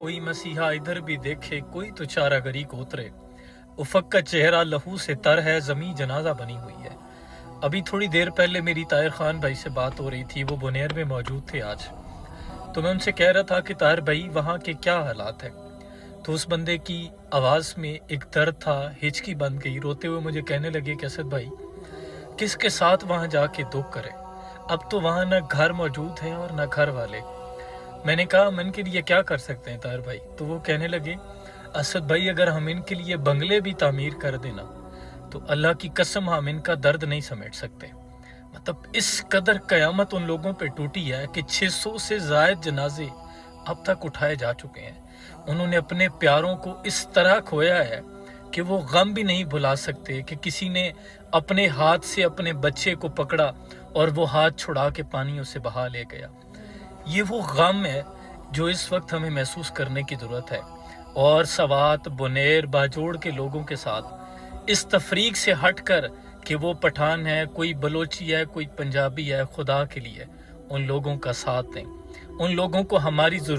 कोई मसीहा इधर भी देखे, कोई तो चारागरी को उतरे। उफक का चेहरा लहू से तर है, जमी जनाजा बनी हुई है। अभी थोड़ी देर पहले मेरी ताहिर खान भाई से बात हो रही थी, वो बुनेर में मौजूद थे आज। तो मैं उनसे कह रहा था कि ताहिर भाई वहाँ के क्या हालात है। तो उस बंदे की आवाज़ में एक दर्द था, हिचकी बन गई। रोते हुए मुझे कहने लगे कि असद भाई किसके साथ वहाँ जाके दुख करे, अब तो वहाँ न घर मौजूद है और न घर वाले। मैंने कहा मन के लिए क्या कर सकते हैं ताहिर भाई। तो वो कहने लगे असद भाई अगर हम इनके लिए बंगले भी तामीर कर देना तो अल्लाह की कसम हम इनका दर्द नहीं समेट सकते। मतलब इस कदर कयामत उन लोगों पे टूटी है कि 600 से ज़ायद जनाजे अब तक उठाए जा चुके हैं। उन्होंने अपने प्यारों को इस तरह खोया है कि वो गम भी नहीं भुला सकते कि किसी ने अपने हाथ से अपने बच्चे को पकड़ा और वो हाथ छुड़ा के पानियों से बहा ले गया। ये वो गम है जो इस वक्त हमें महसूस करने की ज़रूरत है। और सवात, बुनेर, बाजोड़ के लोगों के साथ इस तफरीक से हट कर कि वो पठान है, कोई बलोची है, कोई पंजाबी है, खुदा के लिए उन लोगों का साथ दें। उन लोगों को हमारी ज़रूरत